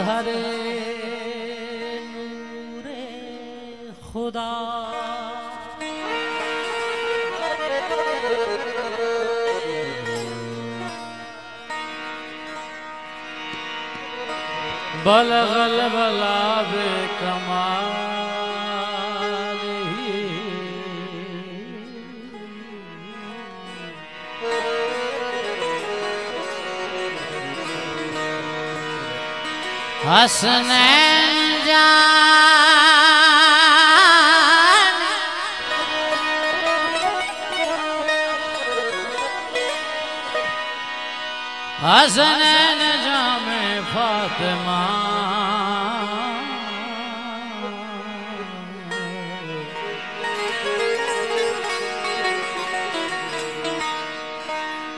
मजहरे नूरे खुदा बलगल बला बे कमाल हसनैन जान हसनैन जामे फातिमा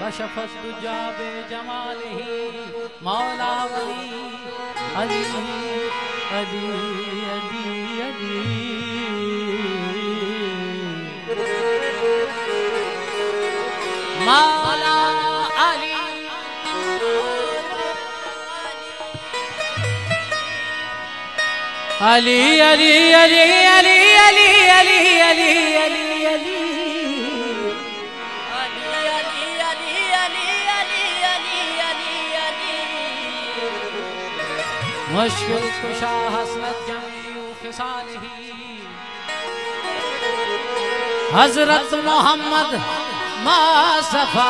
कशफत दुजा बे जमालिही मौला वली अली अली अली अली मौला अली अली अली अली अली अली अली अली अली अली मुश्किल कुशा हसरत जमीउ खिसालिही हजरत मोहम्मद मुस्तफा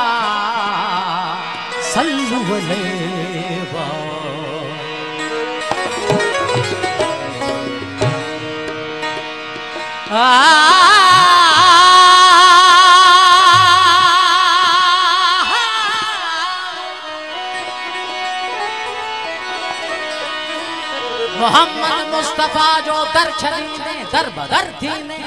सल्लल्लाहु अलैहि मोहम्मद मुस्तफा जो दर छदीने दर बदर थीने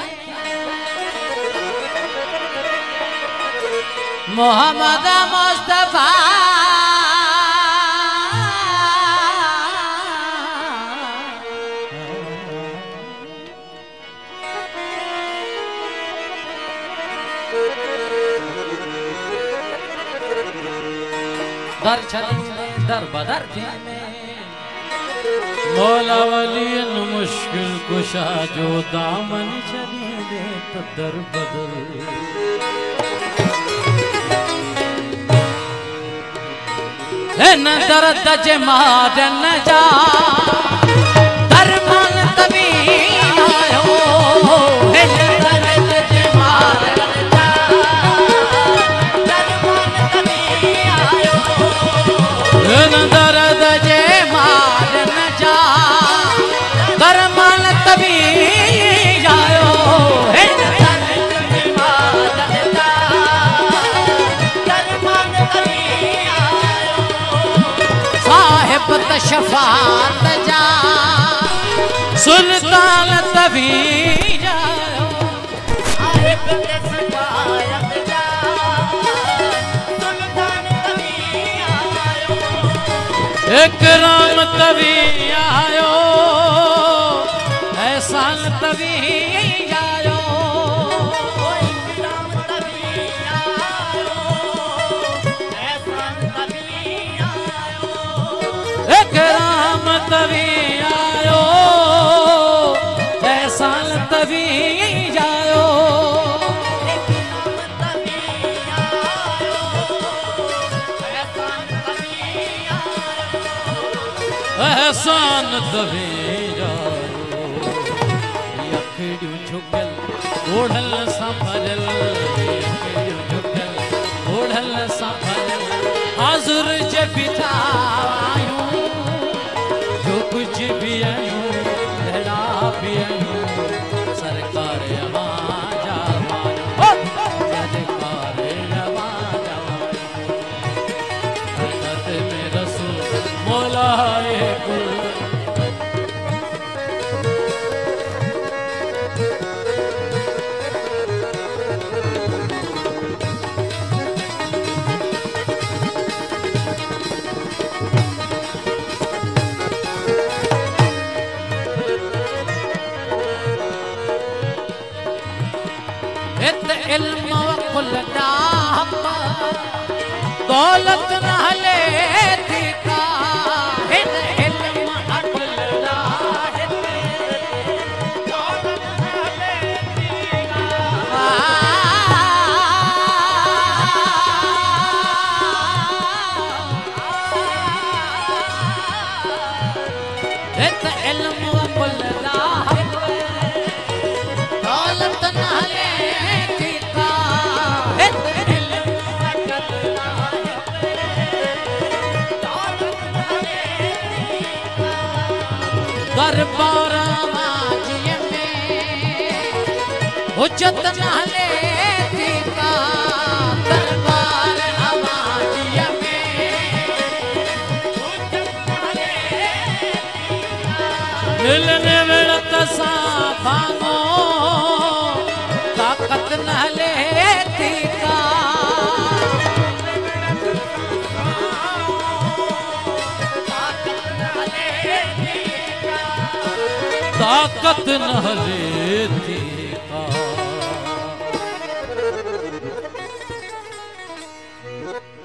मोहम्मद मुस्तफा दर छदीने दर बदर थीने मौला वली मुश्किल कुशा जो दामन चली दे तो दर बदल न दर्द जमात न जा दरमान तभी आयो है दर्द जमात न जा दरमान तभी आयो न दर्द जमात न जा दरमान तभी आयो है दर्द जमात न जा दरमान तभी शफात जा सुल्तान तभी जाओ शफात जा सुल्तान तभी आयो इकराम तभी आयो एहसान तभी आयो इकराम तभी आयो एहसान तभी इकराम तभी आयो एहसान तभी जायो एहसान तभी जायो यखड़ियूं झुकल ओढ़ल संभल यखड़ियूं झुकल ओढ़ल संभल हाज़ुर जब था कुछ भी आयूं लड़ा भी आयूं सरकार आवाज़ सरकार आवाज़ हज़रत में रसूल मौला कुल इत इल्म बुलदा दौलत नाले थीका इत इल्म बुलदा दौलत नाले थीका दरबार आवाज़ में हुज्जत नाले थीका दरबार आवाज़ में हुज्जत नाले मिलने वेलत सा भांगो ताकत नाले थीका ताकत नाले थीका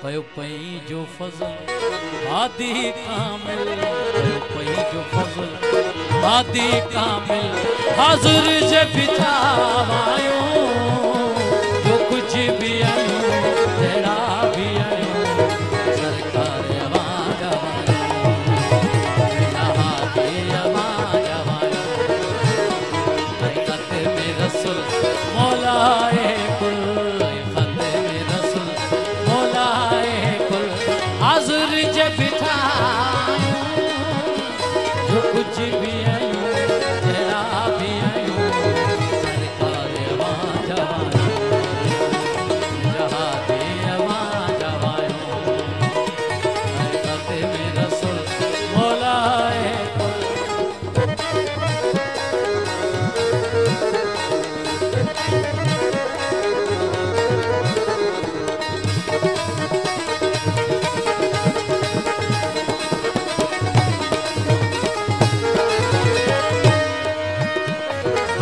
कयो पई जो फजल आदि कामिल कयो पई जो फजल आदि कामिल हाज़िर जे बिठावायो जो कुछ भी आयो तेरा भी आयो सरकार आवाज़ आवायो खत में रसूल मौलाए कुल खत में रसूल मौलाए कुल हाज़िर जे बिठायो जो कुछ भी आयो तेरा भी आयो सरकार आवाज़ आवायो जहाँ भी आवाज़ आवायो खत में रसूल मौलाए कुल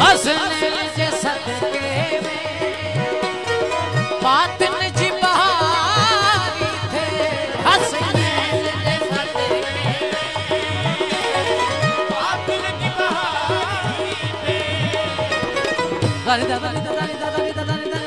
हसनैन जे सदके में बातिन जी बहारी थे हसनैन जे सदके में बातिन जी बहारी थे दानी दादा दानी दादा दानी दादा दानी दादा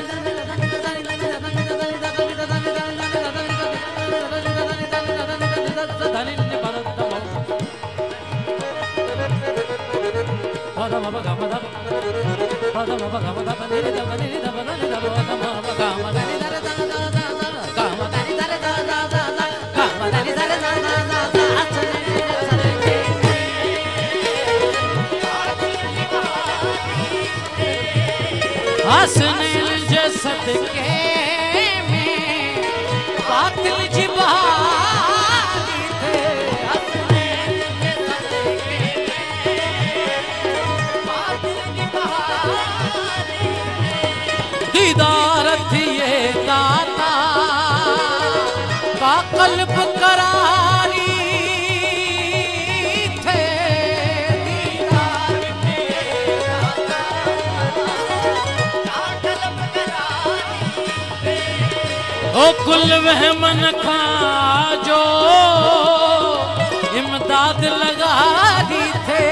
हसनैन जे सदके में बातिल जी बहारी थे हसनैन जे सदके में बातिल जी बहारी दीदार थिए दाता का कल्ब करारी थे दीदार थिए दाता का कल्ब करारी थे ओ कुल वह मन खा जो इमदाद लगा दी थे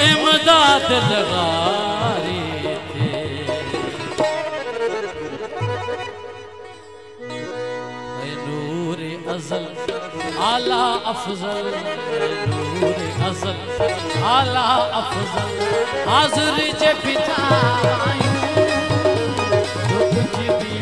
इमदाद लगा रहे थे। नूर अज़ल आला अफजल, नूर अज़ल आला अफजल, हाज़िर जे बिठायूं जो कुछ भी